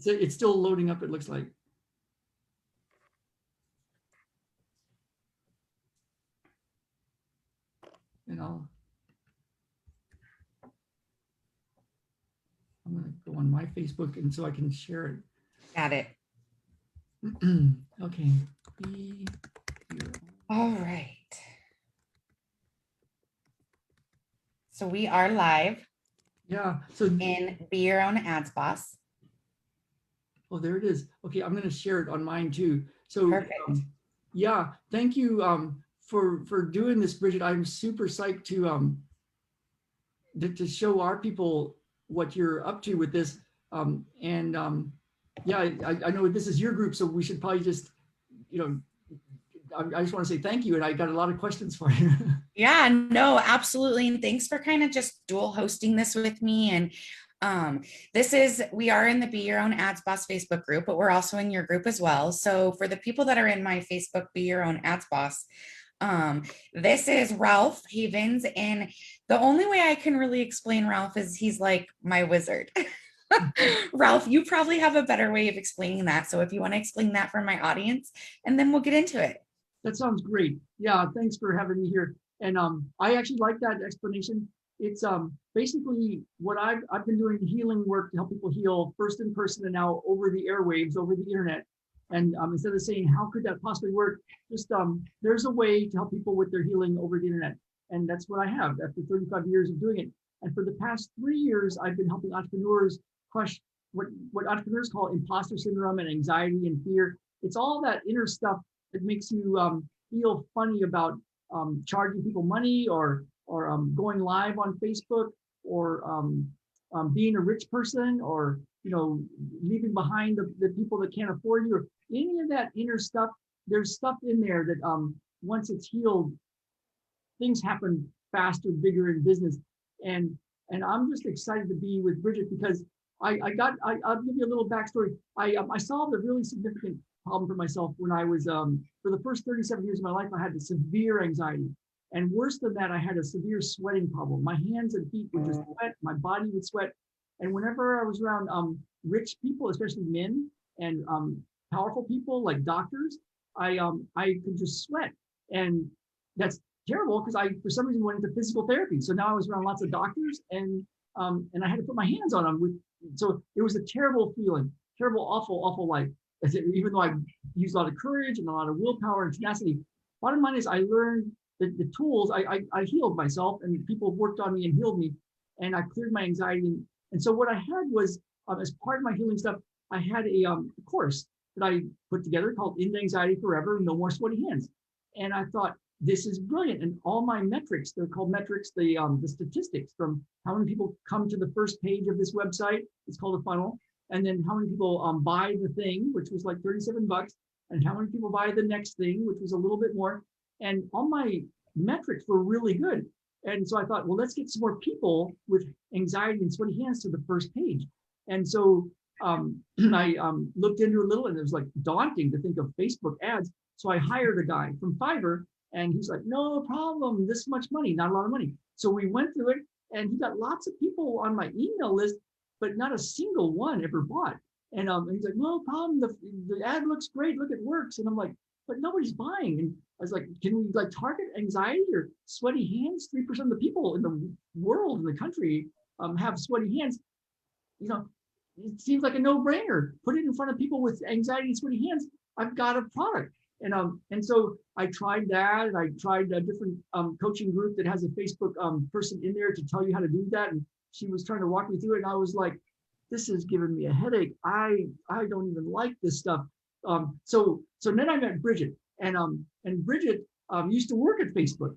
It's still loading up, it looks like. And I'm going to go on my Facebook and so I can share it. Got it. Okay. Be your All right. So we are live Yeah. So, in Be Your Own Ads Boss. oh, there it is. Okay, I'm going to share it on mine too. So, Perfect. yeah, thank you for doing this, Bridget. I'm super psyched to show our people what you're up to with this. Yeah, I know this is your group, so we should probably just, I just want to say thank you, and I got a lot of questions for you. Yeah, no, absolutely. And thanks for kind of just dual hosting this with me. And we are in the Be Your Own Ads Boss Facebook group, but we're also in your group as well. So for the people that are in my Facebook Be Your Own Ads Boss, this is Ralph Havens. And the only way I can really explain Ralph is he's like my wizard. Ralph, you probably have a better way of explaining that. So if you want to explain that for my audience, and then we'll get into it. That sounds great. Yeah, thanks for having me here. And I actually like that explanation. It's basically what I've been doing healing work to help people heal first in person and now over the airwaves, over the internet. And instead of saying, how could that possibly work? Just there's a way to help people with their healing over the internet. And that's what I have after 35 years of doing it. And for the past 3 years, I've been helping entrepreneurs crush what entrepreneurs call imposter syndrome and anxiety and fear. It's all that inner stuff that makes you feel funny about charging people money or going live on Facebook or being a rich person or leaving behind the people that can't afford you or any of that inner stuff. There's stuff in there that once it's healed, things happen faster, bigger in business. And I'm just excited to be with Bridget because I'll give you a little backstory. I solved a really significant problem for myself when I was for the first 37 years of my life. I had severe anxiety, and worse than that, I had a severe sweating problem. My hands and feet would just sweat, my body would sweat, and whenever I was around rich people, especially men and powerful people like doctors, I could just sweat, and that's terrible because I for some reason went into physical therapy. So now I was around lots of doctors, and I had to put my hands on them. So it was a terrible feeling, terrible, awful life. Even though I used a lot of courage and a lot of willpower and tenacity, bottom line is I learned the tools. I healed myself, and people worked on me and healed me, and I cleared my anxiety. And so what I had was, as part of my healing stuff, I had a course that I put together called End Anxiety Forever, No More Sweaty Hands. And I thought, this is brilliant. And all my metrics, they're called metrics, the statistics from how many people come to the first page of this website, it's called a funnel. And then how many people buy the thing, which was like 37 bucks, and how many people buy the next thing, which was a little bit more. And all my metrics were really good. And so I thought, well, let's get some more people with anxiety and sweaty hands to the first page. And so I looked into it a little, and it was like daunting to think of Facebook ads. So I hired a guy from Fiverr, and he's like, no problem, this much money, not a lot of money. So we went through it, and he got lots of people on my email list, but not a single one ever bought. And he's like, no problem, the ad looks great, look, it works. And I'm like, but nobody's buying. And I was like, can we like target anxiety or sweaty hands? 3% of the people in the world, in the country, have sweaty hands. It seems like a no-brainer. Put it in front of people with anxiety and sweaty hands. I've got a product. And so I tried that, and I tried a different coaching group that has a Facebook person in there to tell you how to do that. And she was trying to walk me through it, and I was like, this is giving me a headache. I don't even like this stuff. So then I met Bridget, and Bridget used to work at Facebook,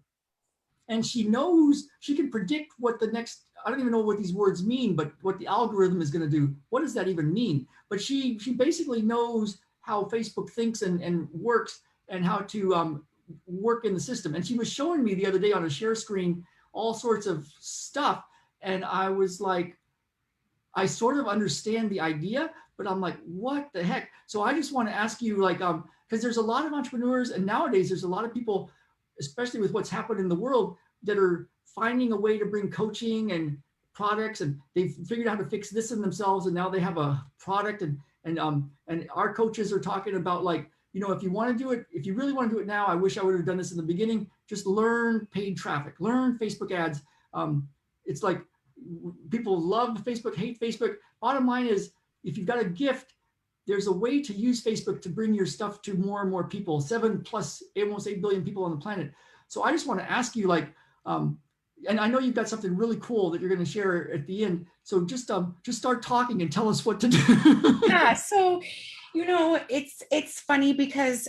and she can predict what the next, I don't even know what these words mean, but what the algorithm is going to do. What does that even mean? But she basically knows how Facebook thinks and works, and how to work in the system. And she was showing me the other day on a share screen all sorts of stuff. And I was like, I sort of understand the idea, but I'm like, what the heck? So I just want to ask you, like, because there's a lot of entrepreneurs, and nowadays there's a lot of people, especially with what's happened in the world, that are finding a way to bring coaching and products, and they've figured out how to fix this in themselves, and now they have a product. And And our coaches are talking about like, you know, if you want to do it, if you really want to do it now, I wish I would have done this in the beginning. Just learn paid traffic, learn Facebook ads. It's like people love Facebook, hate Facebook. Bottom line is, if you've got a gift, there's a way to use Facebook to bring your stuff to more and more people, 7 plus almost 8 billion people on the planet. So I just want to ask you, like, and I know you've got something really cool that you're going to share at the end. So just start talking and tell us what to do. Yeah. So, you know, it's funny because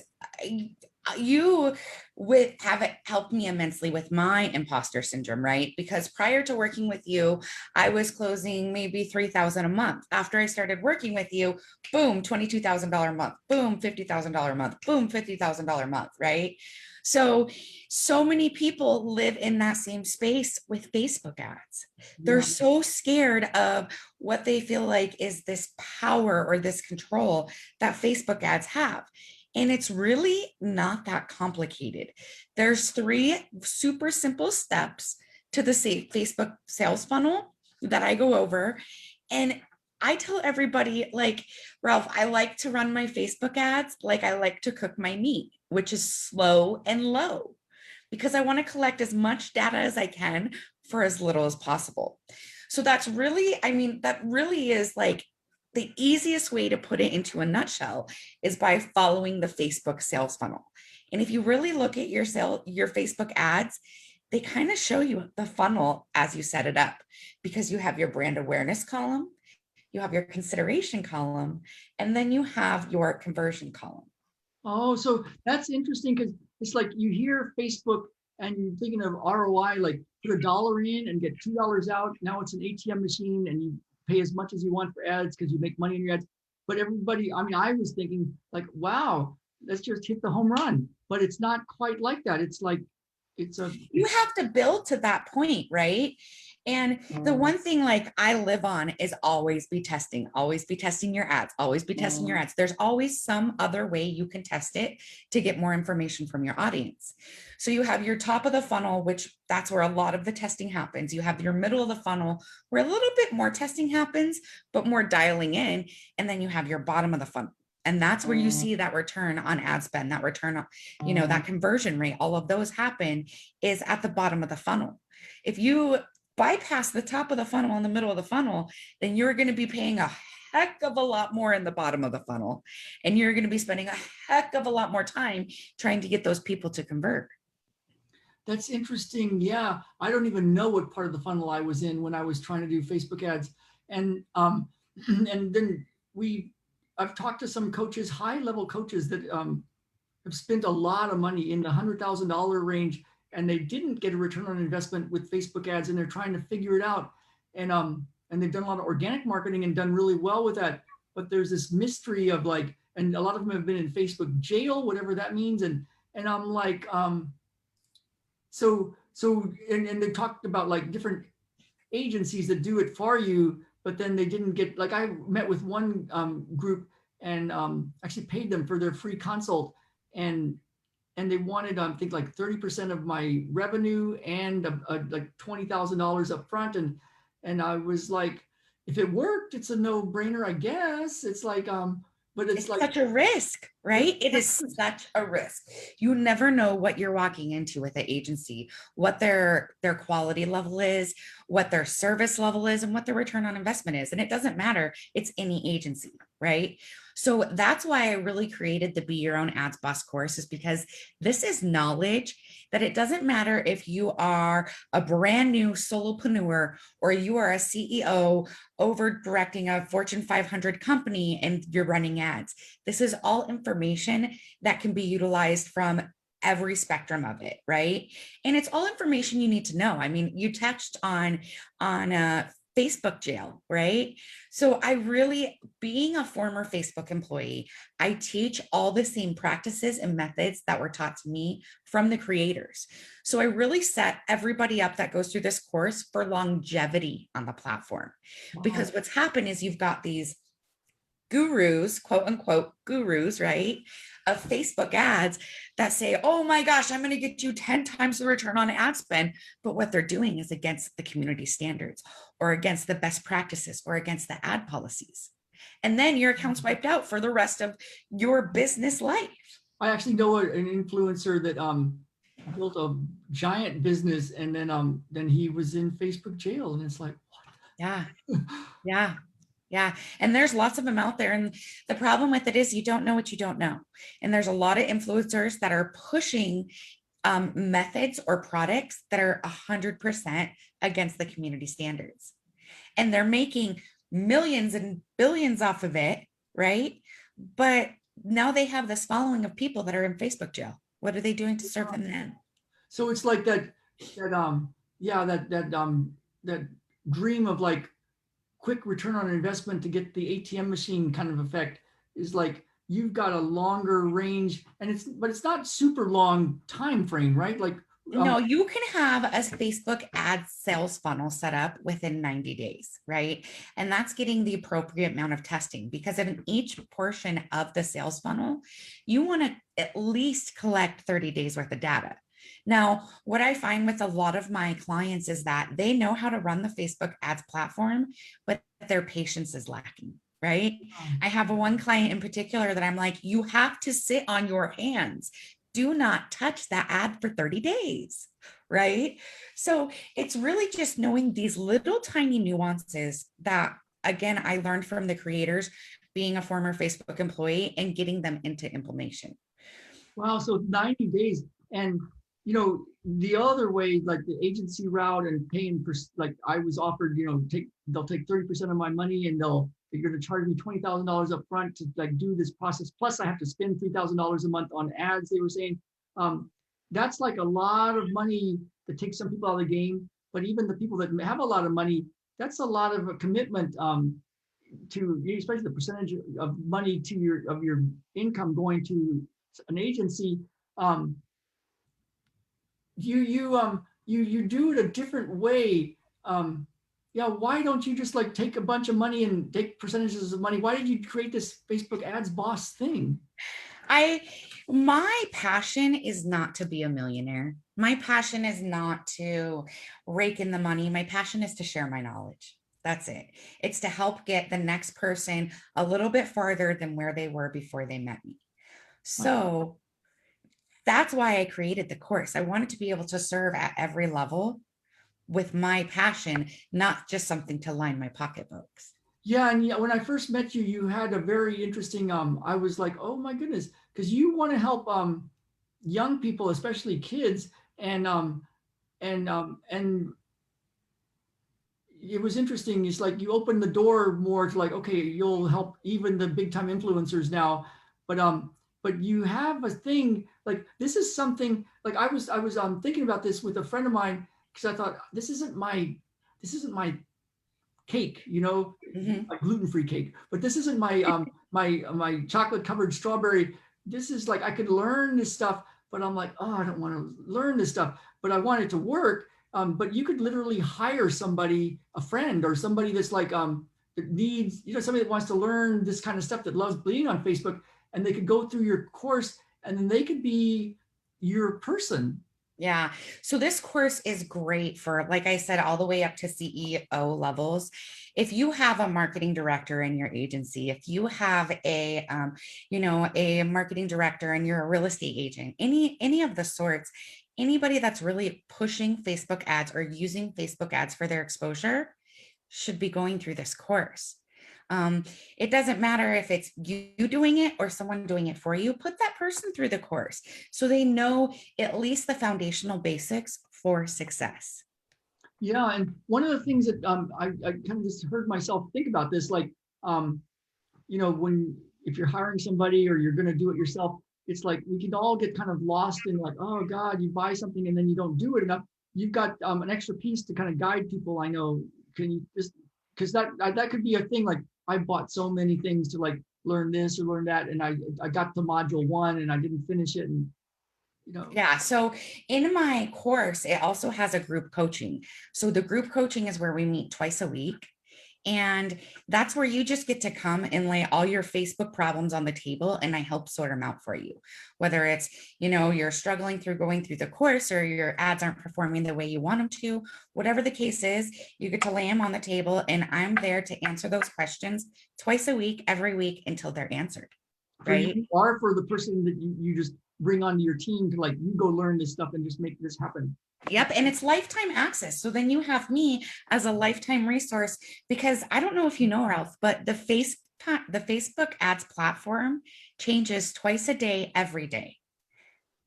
you would have it helped me immensely with my imposter syndrome, right? Because prior to working with you, I was closing maybe 3,000 a month. After I started working with you, boom, $22,000 a month, boom, $50,000 a month, boom, $50,000 a month, right? So many people live in that same space with Facebook ads. They're Yeah. so scared of what they feel like is this power or this control that Facebook ads have. And it's really not that complicated. There's 3 super simple steps to the Facebook sales funnel that I go over. And I tell everybody, like, Ralph, I like to run my Facebook ads like I like to cook my meat, which is slow and low, because I want to collect as much data as I can for as little as possible. So that's really, I mean, that really is like the easiest way to put it into a nutshell is by following the Facebook sales funnel. And if you really look at your Facebook ads, they kind of show you the funnel as you set it up, because you have your brand awareness column, you have your consideration column, and then you have your conversion column. Oh, so that's interesting, because it's like you hear Facebook and you're thinking of ROI, like put $1 in and get $2 out. Now it's an ATM machine and you pay as much as you want for ads because you make money in your ads. But everybody, I mean, I was thinking like, wow, let's just hit the home run. But it's not quite like that. It's like, you have to build to that point, right? And the one thing like I live on is always be testing your ads, always be testing your ads. There's always some other way you can test it to get more information from your audience. So you have your top of the funnel, which that's where a lot of the testing happens. You have your middle of the funnel where a little bit more testing happens, but more dialing in. And then you have your bottom of the funnel. And that's where you see that return on ad spend, that return on, you know, that conversion rate, all of those happen is at the bottom of the funnel. If you bypass the top of the funnel and the middle of the funnel, then you're going to be paying a heck of a lot more in the bottom of the funnel. And you're going to be spending a heck of a lot more time trying to get those people to convert. That's interesting. Yeah. I don't even know what part of the funnel I was in when I was trying to do Facebook ads. And and then I've talked to some coaches, high level coaches that have spent a lot of money in the $100,000 range, and they didn't get a return on investment with Facebook ads, and they're trying to figure it out. And they've done a lot of organic marketing and done really well with that. But there's this mystery of like, and a lot of them have been in Facebook jail, whatever that means. And I'm like, and they talked about like different agencies that do it for you, but then they didn't get, like I met with one group and actually paid them for their free consult, and they wanted I think like 30% of my revenue and like $20,000 up front, and I was like, if it worked, it's a no-brainer, I guess. It's like but it's like such a risk, right? It is such a risk. You never know what you're walking into with an agency, what their quality level is, what their service level is, and what their return on investment is. And it doesn't matter. It's any agency, right? So that's why I really created the Be Your Own Ads Boss course, is because this is knowledge that it doesn't matter if you are a brand new solopreneur or you are a CEO over directing a Fortune 500 company and you're running ads. This is all information that can be utilized from every spectrum of it, right? And it's all information you need to know. I mean, you touched on Facebook jail, right? So I really, being a former Facebook employee, I teach all the same practices and methods that were taught to me from the creators. So I really set everybody up that goes through this course for longevity on the platform. Because what's happened is you've got these gurus, quote unquote gurus, right, of Facebook ads that say, oh my gosh, I'm going to get you 10 times the return on ad spend. But what they're doing is against the community standards or against the best practices or against the ad policies. And then your account's wiped out for the rest of your business life. I actually know an influencer that built a giant business, and then he was in Facebook jail, and it's like, Yeah. Yeah. Yeah. And there's lots of them out there. And the problem with it is you don't know what you don't know. And there's a lot of influencers that are pushing methods or products that are 100% against the community standards. And they're making millions and billions off of it, right? But now they have this following of people that are in Facebook jail. What are they doing to serve them then? so it's like that dream of like quick return on investment to get the ATM machine kind of effect is like you've got a longer range, and it's not super long time frame, right? Like No, you can have a Facebook ad sales funnel set up within 90 days, right? And that's getting the appropriate amount of testing, because in each portion of the sales funnel, you want to at least collect 30 days worth of data. Now, what I find with a lot of my clients is that they know how to run the Facebook ads platform, but their patience is lacking. Right. I have one client in particular that I'm like, you have to sit on your hands. Do not touch that ad for 30 days. Right. So it's really just knowing these little tiny nuances that, again, I learned from the creators being a former Facebook employee and getting them into implementation. wow, so 90 days. And the other way, like the agency route and paying for, like I was offered, they'll take 30% of my money, and they're going to charge me $20,000 up front to like do this process. Plus I have to spend $3,000 a month on ads, they were saying. That's like a lot of money that takes some people out of the game. But even the people that have a lot of money, that's a lot of a commitment to, especially the percentage of money to your income going to an agency. You do it a different way. Yeah, why don't you just like take a bunch of money and take percentages of money? Why did you create this Facebook ads boss thing? My passion is not to be a millionaire. My passion is not to rake in the money. My passion is to share my knowledge. That's it. It's to help get the next person a little bit farther than where they were before they met me. So that's why I created the course. I wanted to be able to serve at every level with my passion, not just something to line my pocketbooks. Yeah, and when I first met you, you had a very interesting. I was like, oh my goodness, because you want to help young people, especially kids, and it was interesting. It's like you opened the door more to like, okay, you'll help even the big time influencers now, but you have a thing like this is something like I was thinking about this with a friend of mine because I thought this isn't my cake, Mhm. like gluten-free cake, but this isn't my my chocolate covered strawberry. This is like I could learn this stuff, but I'm like, oh, I don't want to learn this stuff, but I want it to work. But you could literally hire somebody, a friend or somebody that's like that needs, somebody that wants to learn this kind of stuff, that loves being on Facebook, and they could go through your course, and then they could be your person. Yeah. So this course is great for, like I said, all the way up to CEO levels. If you have a marketing director in your agency, if you have a marketing director and you're a real estate agent, any of the sorts, anybody that's really pushing Facebook ads or using Facebook ads for their exposure should be going through this course. It doesn't matter if it's you doing it or someone doing it for you. Put that person through the course so they know at least the foundational basics for success. Yeah, and one of the things that I kind of just heard myself think about this, like when if you're hiring somebody or you're going to do it yourself, it's like we can all get kind of lost in like, oh God, you buy something and then you don't do it enough. You've got an extra piece to kind of guide people. I know. Can you just, because that could be a thing. Like I bought so many things to like learn this or learn that, and I got to module 1 and I didn't finish it, and Yeah. So in my course, it also has a group coaching. So the group coaching is where we meet twice a week. And that's where you just get to come and lay all your Facebook problems on the table, and I help sort them out for you. Whether it's, you're struggling through going through the course, or your ads aren't performing the way you want them to, whatever the case is, you get to lay them on the table, and I'm there to answer those questions twice a week, every week, until they're answered. For Right? you, or for the person that you just bring onto your team to, like, you go learn this stuff and just make this happen. Yep. And it's lifetime access. So then you have me as a lifetime resource, because I don't know if you know, Ralph, but the Facebook ads platform changes twice a day, every day.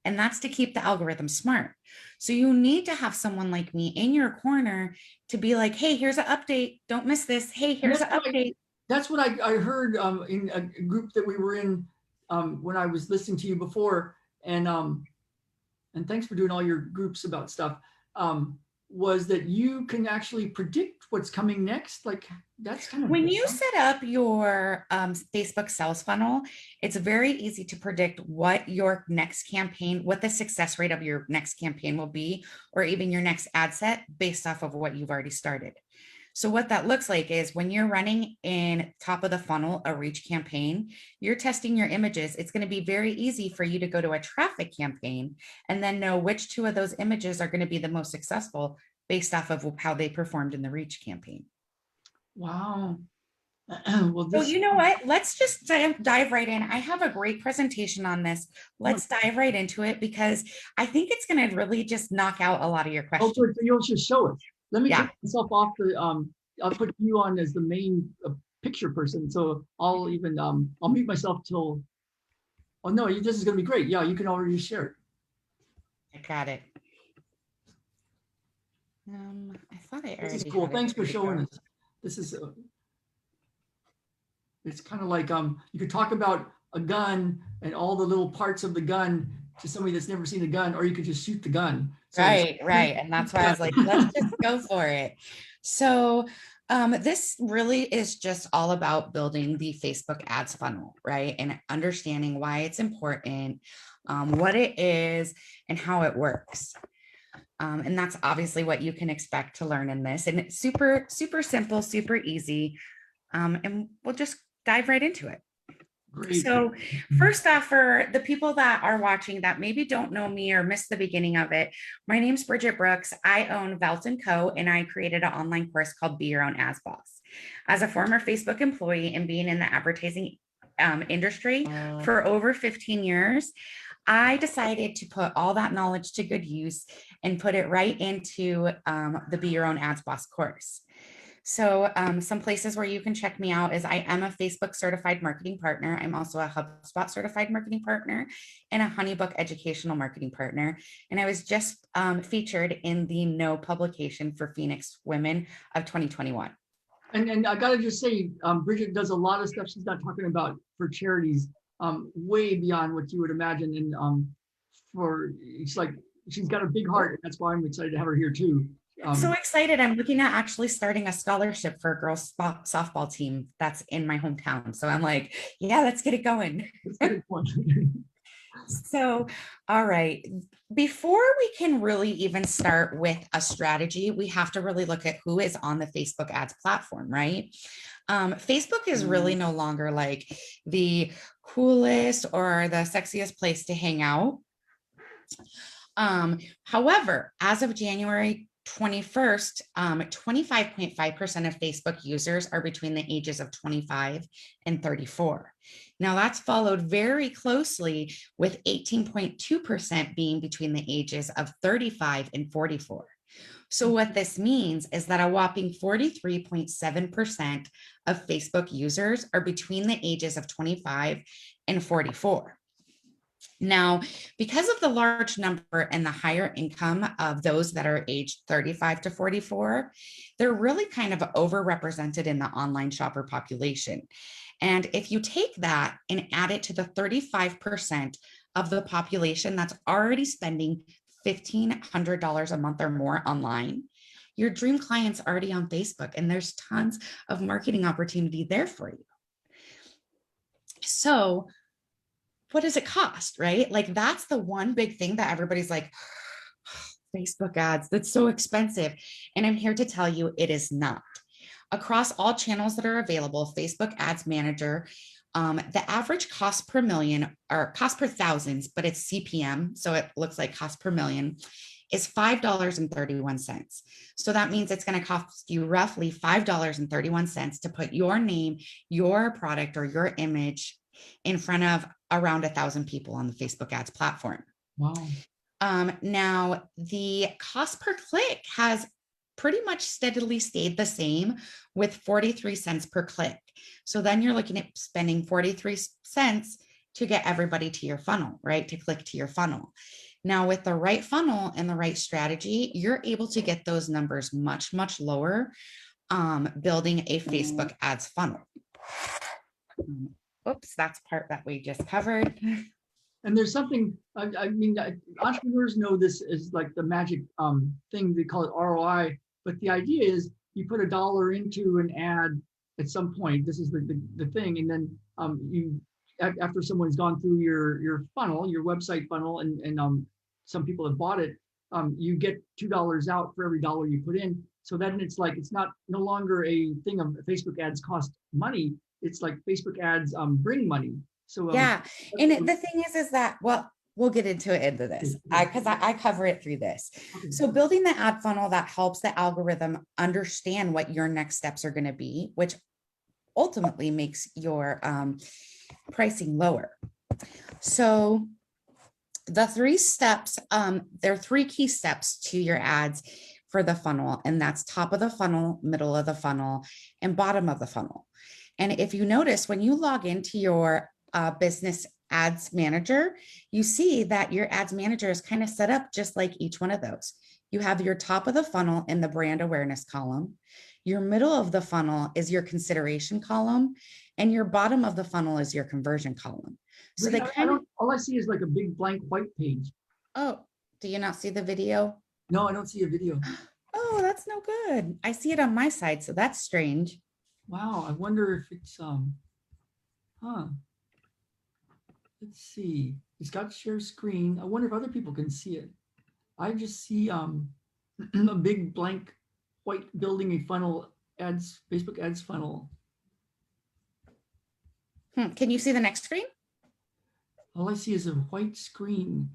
And that's to keep the algorithm smart. So you need to have someone like me in your corner to be like, hey, here's an update. Don't miss this. Hey, here's an update. That's what I heard in a group that we were in when I was listening to you before. And thanks for doing all your groups about stuff, was that you can actually predict what's coming next. Like, that's kind of when cool, you set up your Facebook sales funnel, it's very easy to predict what your next campaign, what the success rate of your next campaign will be, or even your next ad set, based off of what you've already started. So what that looks like is when you're running in top of the funnel, a reach campaign, you're testing your images. It's going to be very easy for you to go to a traffic campaign and then know which two of those images are going to be the most successful based off of how they performed in the reach campaign. Wow. Well, So you know what? Let's just dive right in. I have a great presentation on this. Let's dive right into it, because I think it's going to really just knock out a lot of your questions. Oh, you'll just show it. Let me take myself off the, I'll put you on as the main picture person. So I'll even, I'll mute myself till, oh no, this is going to be great. Yeah, you can already share it. I got it. I thought I already. This is cool. Thanks for showing us. This is, it's kind of like, you could talk about a gun and all the little parts of the gun to somebody that's never seen a gun, or you could just shoot the gun. So right. And that's why I was like, let's just go for it. So this really is just all about building the Facebook ads funnel, right? And understanding why it's important, what it is, and how it works. And that's obviously what you can expect to learn in this. And it's super, super simple, super easy. And we'll just dive right into it. Great. So first off, for the people that are watching that maybe don't know me or missed the beginning of it, my name's Bridget Brooks. I own Velt & Co. and I created an online course called Be Your Own Ads Boss. As a former Facebook employee and being in the advertising industry for over 15 years, I decided to put all that knowledge to good use and put it right into the Be Your Own Ads Boss course. So some places where you can check me out is I am a Facebook certified marketing partner. I'm also a HubSpot certified marketing partner and a HoneyBook educational marketing partner. And I was just featured in the No publication for Phoenix Women of 2021. And I gotta just say, Bridget does a lot of stuff she's not talking about for charities, way beyond what you would imagine. And it's like, she's got a big heart. And that's why I'm excited to have her here too. So excited. I'm looking at actually starting a scholarship for a girls softball team that's in my hometown. So I'm like, yeah, let's get it going. So, all right. Before we can really even start with a strategy, we have to really look at who is on the Facebook ads platform, right? Facebook is really no longer like the coolest or the sexiest place to hang out. However, as of January 21st, 25.5% of Facebook users are between the ages of 25 and 34. Now that's followed very closely with 18.2% being between the ages of 35 and 44. So what this means is that a whopping 43.7% of Facebook users are between the ages of 25 and 44. Now, because of the large number and the higher income of those that are aged 35 to 44, they're really kind of overrepresented in the online shopper population. And if you take that and add it to the 35% of the population that's already spending $1,500 a month or more online, your dream client's already on Facebook, and there's tons of marketing opportunity there for you. So what does it cost, right? Like that's the one big thing that everybody's like, oh, Facebook ads, that's so expensive. And I'm here to tell you it is not. across all channels that are available, Facebook Ads Manager, the average cost per million or cost per thousands, but it's CPM, so it looks like cost per million, is $5.31. So that means it's going to cost you roughly $5.31 to put your name, your product, or your image in front of around 1,000 people on the Facebook ads platform. Wow. Now, the cost per click has pretty much steadily stayed the same with 43 cents per click. So then you're looking at spending 43 cents to get everybody to your funnel, right? To click to your funnel. Now, with the right funnel and the right strategy, you're able to get those numbers much, much lower, building a Facebook ads funnel. Oops, that's part that we just covered. And there's something, I mean, entrepreneurs know this is like the magic thing, they call it ROI, but the idea is you put $1 into an ad at some point, this is the thing, and then after someone's gone through your funnel, your website funnel, and some people have bought it, you get $2 out for every dollar you put in. So then it's like, it's no longer a thing of Facebook ads cost money. It's like Facebook ads bring money. So yeah, and the thing is that, well, we'll get into it into this because I cover it through this. Okay. So building the ad funnel that helps the algorithm understand what your next steps are going to be, which ultimately makes your pricing lower. So the 3 steps, there are 3 key steps to your ads for the funnel, and that's top of the funnel, middle of the funnel, and bottom of the funnel. And if you notice, when you log into your business ads manager, you see that your ads manager is kind of set up just like each one of those. You have your top of the funnel in the brand awareness column. Your middle of the funnel is your consideration column, and your bottom of the funnel is your conversion column. So they kind of, all I see is like a big blank white page. oh, do you not see the video? No, I don't see a video. Oh, that's no good. I see it on my side, so that's strange. Wow, I wonder if it's let's see. It's got share screen. I wonder if other people can see it. I just see a big blank white building a funnel ads, Facebook ads funnel. Can you see the next screen? All I see is a white screen.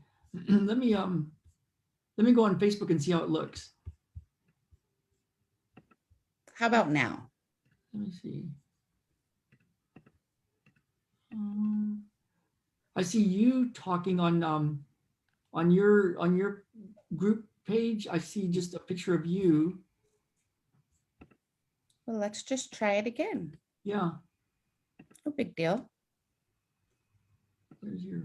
Let me go on Facebook and see how it looks. How about now? Let me see. I see you talking on your group page. I see just a picture of you. Well, let's just try it again. Yeah. No big deal. There's your.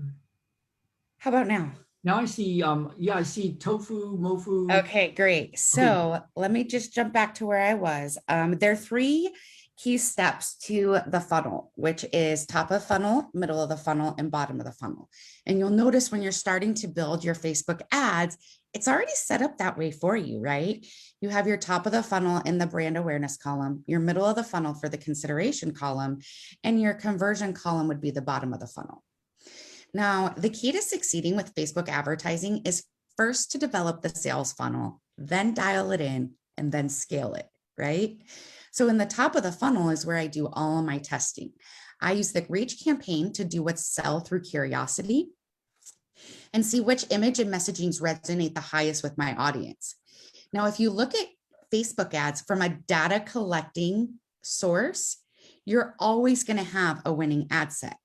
How about now? Now I see, yeah, I see tofu, mofu. Okay, great. So let me just jump back to where I was. There are 3 key steps to the funnel, which is top of funnel, middle of the funnel, and bottom of the funnel. And you'll notice when you're starting to build your Facebook ads, it's already set up that way for you, right? You have your top of the funnel in the brand awareness column, your middle of the funnel for the consideration column, and your conversion column would be the bottom of the funnel. Now, the key to succeeding with Facebook advertising is first to develop the sales funnel, then dial it in, and then scale it, right? So in the top of the funnel is where I do all of my testing. I use the Reach campaign to do what's sell through curiosity and see which image and messagings resonate the highest with my audience. Now, if you look at Facebook ads from a data collecting source, you're always going to have a winning ad set.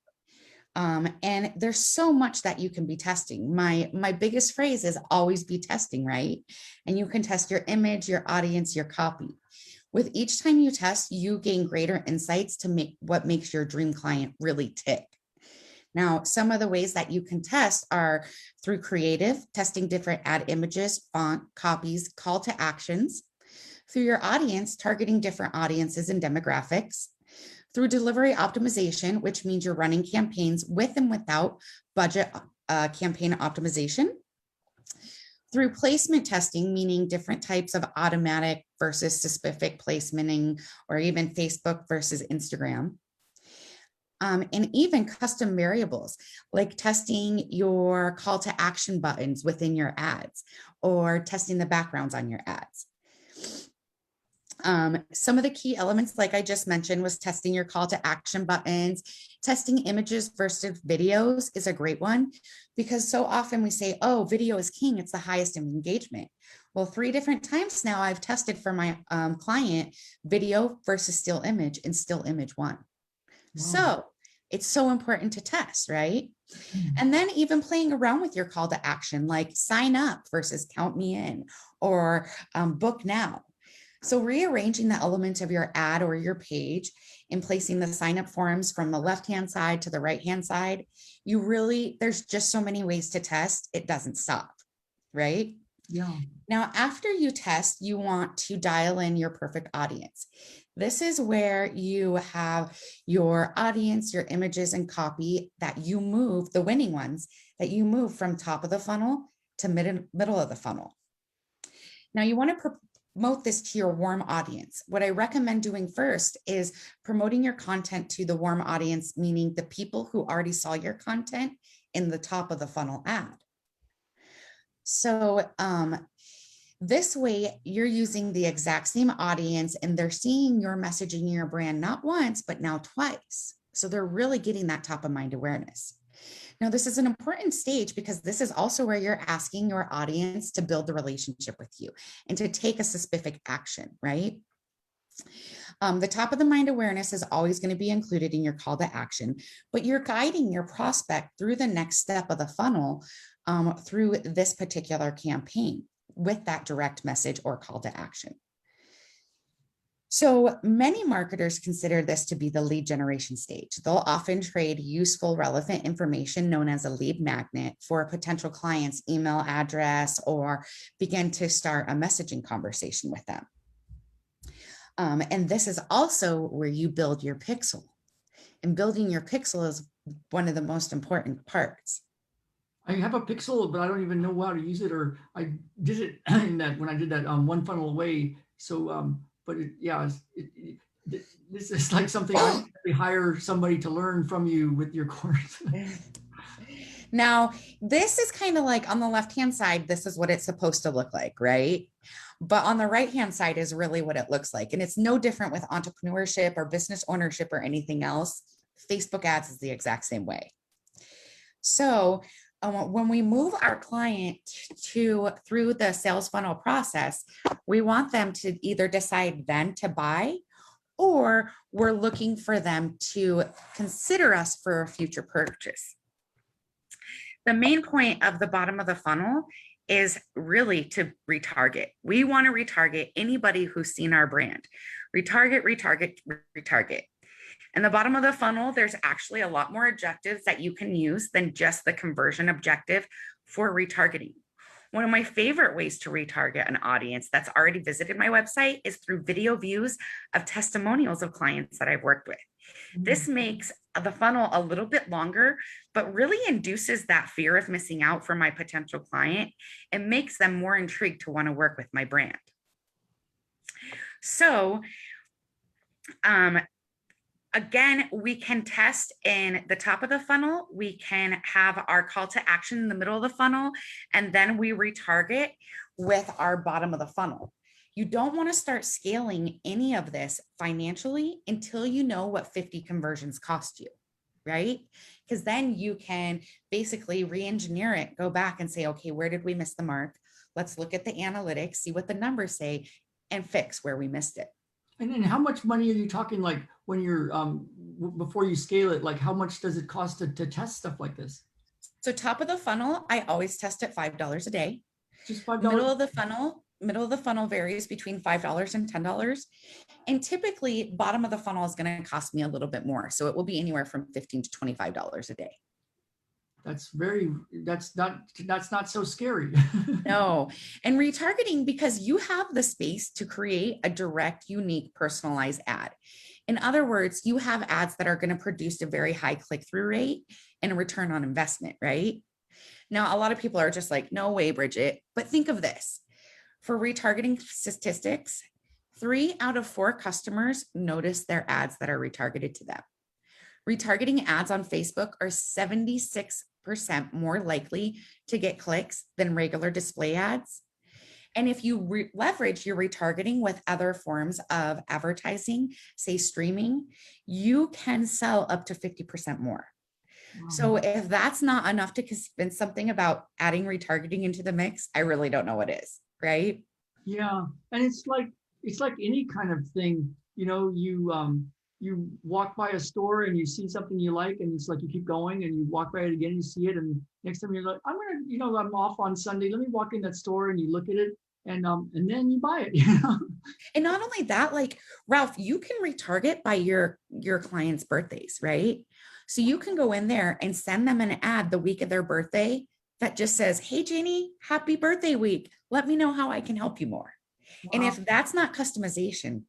And there's so much that you can be testing. My biggest phrase is always be testing, right? And you can test your image, your audience, your copy. With each time you test, you gain greater insights to make what makes your dream client really tick. Now, some of the ways that you can test are through creative, testing different ad images, font, copies, call to actions. Through your audience, targeting different audiences and demographics. Through delivery optimization, which means you're running campaigns with and without budget campaign optimization. Through placement testing, meaning different types of automatic versus specific placementing, or even Facebook versus Instagram. And even custom variables, like testing your call to action buttons within your ads or testing the backgrounds on your ads. Some of the key elements, like I just mentioned, was testing your call to action buttons. Testing images versus videos is a great one, because so often we say, oh, video is king, it's the highest in engagement. Well, 3 different times now I've tested for my client video versus still image, and still image won. Wow. So it's so important to test, right? And then even playing around with your call to action, like sign up versus count me in, or book now. So rearranging the elements of your ad or your page and placing the sign up forms from the left-hand side to the right-hand side, there's just so many ways to test. It doesn't stop, right? Yeah. Now, after you test, you want to dial in your perfect audience. This is where you have your audience, your images and copy that you move, the winning ones, that you move from top of the funnel to middle of the funnel. Now, you want to promote this to your warm audience. What I recommend doing first is promoting your content to the warm audience, meaning the people who already saw your content in the top of the funnel ad. So this way you're using the exact same audience and they're seeing your messaging in your brand not once, but now twice. So they're really getting that top of mind awareness. Now, this is an important stage because this is also where you're asking your audience to build the relationship with you and to take a specific action, right? The top of the mind awareness is always going to be included in your call to action, but you're guiding your prospect through the next step of the funnel through this particular campaign with that direct message or call to action. So many marketers consider this to be the lead generation stage. They'll often trade useful, relevant information known as a lead magnet for a potential client's email address or begin to start a messaging conversation with them. And this is also where you build your pixel. And building your pixel is one of the most important parts. I have a pixel, but I don't even know how to use it, or I did it in that when I did that one funnel away. So, but this is like something I hire somebody to learn from you with your course. Now, this is kind of like on the left-hand side, this is what it's supposed to look like, right? But on the right-hand side is really what it looks like. And it's no different with entrepreneurship or business ownership or anything else. Facebook ads is the exact same way. So when we move our client through the sales funnel process, we want them to either decide then to buy, or we're looking for them to consider us for a future purchase. The main point of the bottom of the funnel is really to retarget. We want to retarget anybody who's seen our brand. Retarget, retarget, retarget. And the bottom of the funnel, there's actually a lot more objectives that you can use than just the conversion objective for retargeting. One of my favorite ways to retarget an audience that's already visited my website is through video views of testimonials of clients that I've worked with. This makes the funnel a little bit longer, but really induces that fear of missing out for my potential client and makes them more intrigued to want to work with my brand. So, again, we can test in the top of the funnel. We can have our call to action in the middle of the funnel, and then we retarget with our bottom of the funnel. You don't want to start scaling any of this financially until you know what 50 conversions cost you, right? Because then you can basically re-engineer it, go back and say, okay, where did we miss the mark? Let's look at the analytics, see what the numbers say, and fix where we missed it. And then how much money are you talking, like when you're, before you scale it, like how much does it cost to test stuff like this? So top of the funnel, I always test at $5 a day. Just $5? Middle of the funnel varies between $5 and $10. And typically bottom of the funnel is going to cost me a little bit more. So it will be anywhere from $15 to $25 a day. That's not so scary. No. And retargeting, because you have the space to create a direct, unique, personalized ad. In other words, you have ads that are going to produce a very high click-through rate and a return on investment, right? Now, a lot of people are just like, no way, Bridget. But think of this. For retargeting statistics, 3 out of 4 customers notice their ads that are retargeted to them. Retargeting ads on Facebook are 76% more likely to get clicks than regular display ads. And if you leverage your retargeting with other forms of advertising, say streaming, you can sell up to 50% more. So if that's not enough to convince something about adding retargeting into the mix, I really don't know what is, right? Yeah, and it's like any kind of thing, you walk by a store and you see something you like, and it's like you keep going and you walk by it again, you see it, and next time you're like, I'm off on Sunday, let me walk in that store, and you look at it, and then you buy it. And not only that, like Ralph, you can retarget by your clients' birthdays, right? So you can go in there and send them an ad the week of their birthday that just says, "Hey Janie, happy birthday week. Let me know how I can help you more." And Wow. if that's not customization,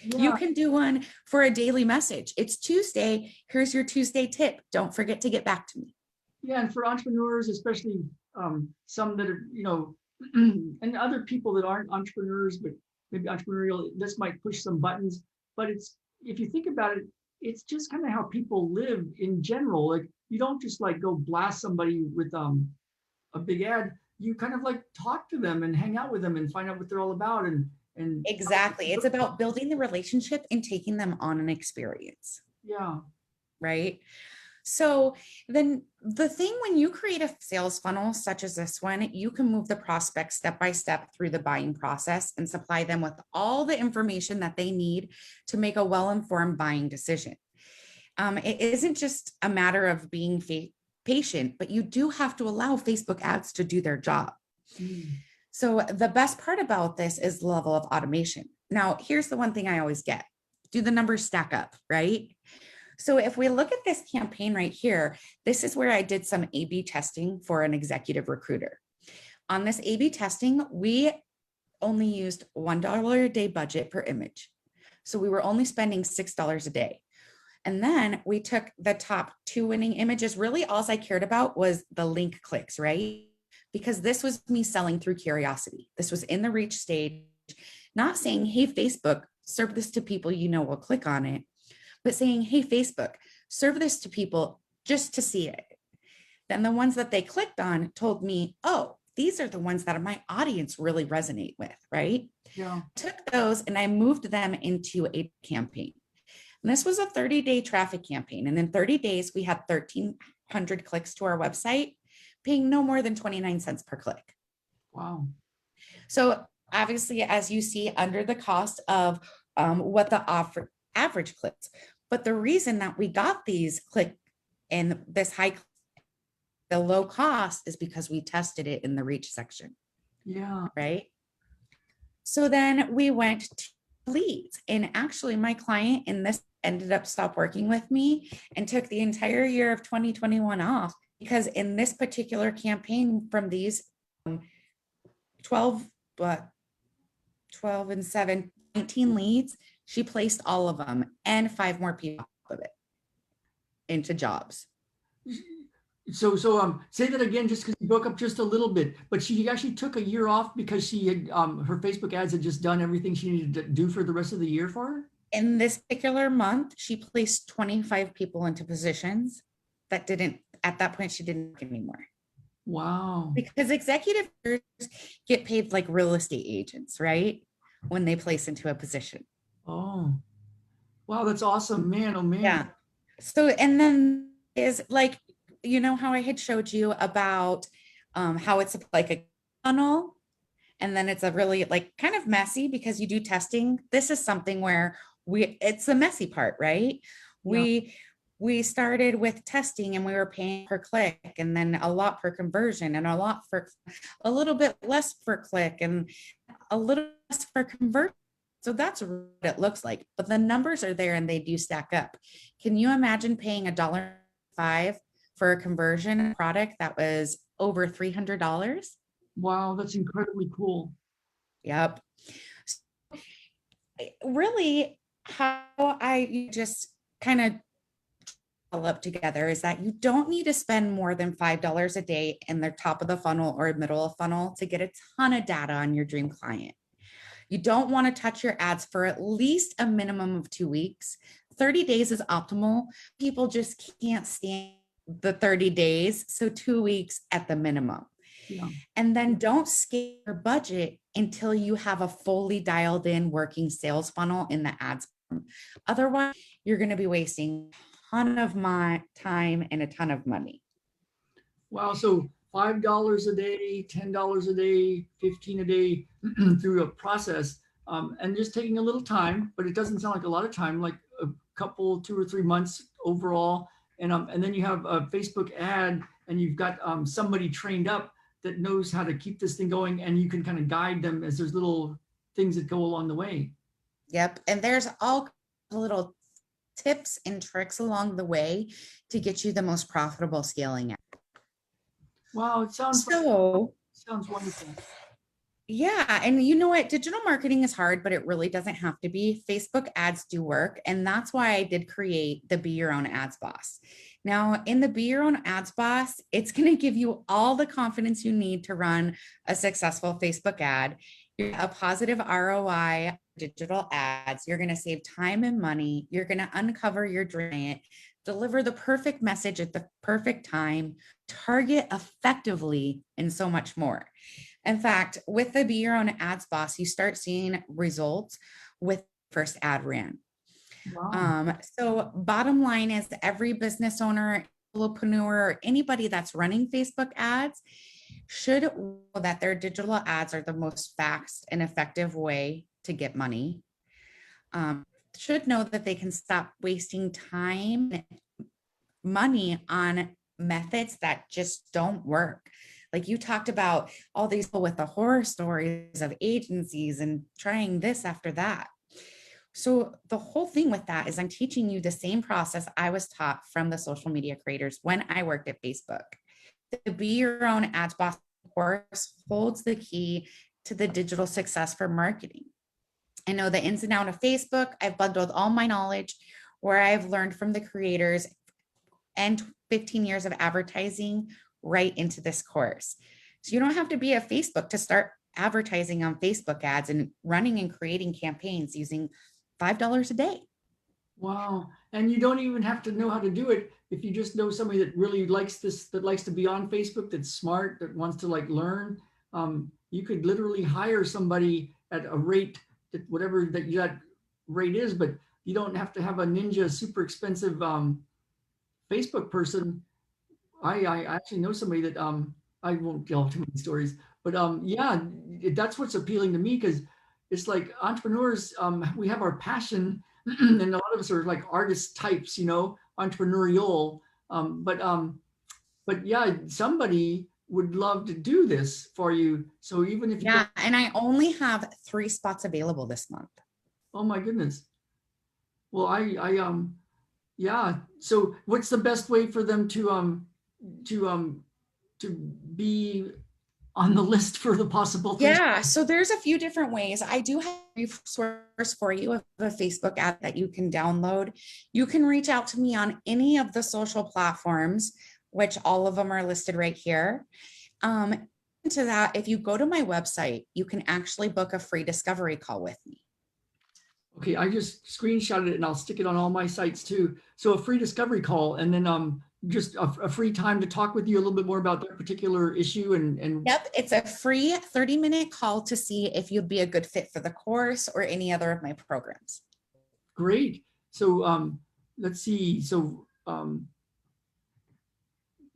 you Yeah, can do one for a daily message. It's Tuesday. Here's your Tuesday tip. Don't forget to get back to me. yeah, and for entrepreneurs, especially some that are, and other people that aren't entrepreneurs, but maybe entrepreneurial, this might push some buttons. But it's, if you think about it, it's just kind of how people live in general. Like, you don't just like go blast somebody with a big ad. You kind of like talk to them and hang out with them and find out what they're all about, and Exactly. It's about building the relationship and taking them on an experience, yeah, right? So then the thing when you create a sales funnel such as this one, you can move the prospect step by step through the buying process and supply them with all the information that they need to make a well-informed buying decision. It isn't just a matter of being patient, but you do have to allow Facebook ads to do their job. mm, So the best part about this is the level of automation. Now, here's the one thing I always get. Do the numbers stack up, right? So if we look at this campaign right here, this is where I did some A/B testing for an executive recruiter. On this A/B testing, we only used $1 a day budget per image. So we were only spending $6 a day. And then we took the top 2 winning images. Really, all I cared about was the link clicks, right? Because this was me selling through curiosity. This was in the reach stage, not saying, "Hey, Facebook, serve this to people you know will click on it," but saying, "Hey, Facebook, serve this to people just to see it." Then the ones that they clicked on told me, "Oh, these are the ones that my audience really resonate with," right? yeah, Took those and I moved them into a campaign. And this was a 30-day traffic campaign. And in 30 days, we had 1,300 clicks to our website, paying no more than 29 cents per click. wow, So obviously, as you see, under the cost of what the average clicks. But the reason that we got these click and this high, the low cost is because we tested it in the reach section, yeah. right? So then we went to leads, and actually my client in this ended up stop working with me and took the entire year of 2021 off, because in this particular campaign from these 12 but 12 and 7 19 leads, she placed all of them and 5 more people of it into jobs. So say that again, just because you broke up just a little bit. But she actually took a year off because she had her Facebook ads had just done everything she needed to do for the rest of the year for her. In this particular month, she placed 25 people into positions that didn't, at that point, she didn't work anymore. Wow. Because executives get paid like real estate agents, right? When they place into a position. Oh, wow, that's awesome, man. Oh man. Yeah. So, and then is like, how I had showed you about how it's like a funnel, and then it's a really like kind of messy because you do testing. This is something where it's the messy part, right? Yeah. We started with testing and we were paying per click, and then a lot per conversion, and a little bit less per click, and a little less per conversion. So that's what it looks like, but the numbers are there and they do stack up. Can you imagine paying $1.05 for a conversion product that was over $300? Wow, that's incredibly cool. Yep. Really, how I just kind of all up together is that you don't need to spend more than $5 a day in the top of the funnel or middle of funnel to get a ton of data on your dream client. You don't want to touch your ads for at least a minimum of 2 weeks. 30 days is optimal. People just can't stand the 30 days. So 2 weeks at the minimum. Yeah. And then don't scale your budget until you have a fully dialed in working sales funnel in the ads. Otherwise, you're going to be wasting a ton of my time and a ton of money. Wow. So $5 a day, $10 a day, 15 a day through a process, and just taking a little time, but it doesn't sound like a lot of time, like a couple, 2 or 3 months overall. And then you have a Facebook ad and you've got somebody trained up that knows how to keep this thing going, and you can kind of guide them as there's little things that go along the way. Yep. And there's all little tips and tricks along the way to get you the most profitable scaling. Wow, it So sounds wonderful. yeah, and you know what? Digital marketing is hard, but it really doesn't have to be. Facebook ads do work. And that's why I did create the Be Your Own Ads Boss. Now, in the Be Your Own Ads Boss, it's going to give you all the confidence you need to run a successful Facebook ad. You're a positive ROI digital ads. You're going to save time and money. You're going to uncover your dream, deliver the perfect message at the perfect time, target effectively, and so much more. In fact, with the Be Your Own Ads Boss, you start seeing results with first ad ran. Wow. So bottom line is every business owner, solopreneur, or anybody that's running Facebook ads should know that their digital ads are the most fast and effective way to get money. Should know that they can stop wasting time, money on methods that just don't work. Like you talked about all these people with the horror stories of agencies and trying this after that. So the whole thing with that is I'm teaching you the same process I was taught from the social media creators when I worked at Facebook. The Be Your Own Ads Boss course holds the key to the digital success for marketing. I know the ins and outs of Facebook. I've bundled all my knowledge where I've learned from the creators and 15 years of advertising right into this course. So you don't have to be a Facebook to start advertising on Facebook ads and running and creating campaigns using $5 a day. Wow. And you don't even have to know how to do it. If you just know somebody that really likes this, that likes to be on Facebook, that's smart, that wants to like learn, you could literally hire somebody at a rate that whatever that rate is, but you don't have to have a ninja super expensive Facebook person. I actually know somebody that I won't tell too many stories, but yeah, that's what's appealing to me, because it's like entrepreneurs, we have our passion, and a lot of us are like artist types, entrepreneurial. But yeah, somebody would love to do this for you. So even if you Yeah, and I only have 3 spots available this month. oh my goodness. Well, yeah. So what's the best way for them to to be on the list for the possible things? Yeah, so there's a few different ways. I do have a resource for you of a Facebook app that you can download. You can reach out to me on any of the social platforms, which all of them are listed right here. To that, if you go to my website, you can actually book a free discovery call with me. Okay, I just screenshotted it and I'll stick it on all my sites too. So a free discovery call, and then just a free time to talk with you a little bit more about that particular issue and Yep, it's a free 30-minute call to see if you'd be a good fit for the course or any other of my programs. great. So let's see. So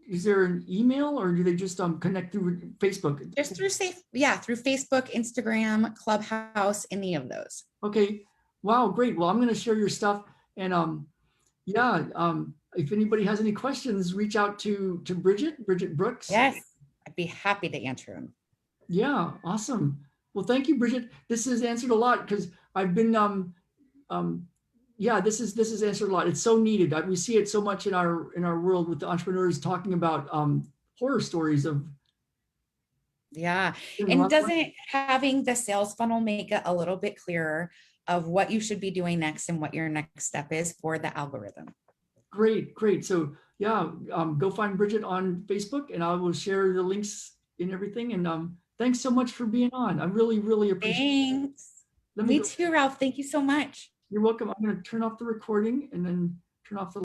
is there an email, or do they just connect through Facebook? Just through through Facebook, Instagram, Clubhouse, any of those. Okay. Wow, great. Well, I'm going to share your stuff, and yeah, if anybody has any questions, reach out to Bridget Brooks. Yes, I'd be happy to answer them. Yeah, awesome. Well, thank you, Bridget. This has answered a lot, because I've been yeah, this is answered a lot. It's so needed. We see it so much in our world with the entrepreneurs talking about horror stories of. Yeah, and doesn't having the sales funnel make it a little bit clearer of what you should be doing next and what your next step is for the algorithm? Great, great. So yeah, go find Bridget on Facebook, and I will share the links and everything. And thanks so much for being on. I really, really appreciate it. Thanks. Me too, Ralph. Thank you so much. You're welcome. I'm going to turn off the recording and then turn off the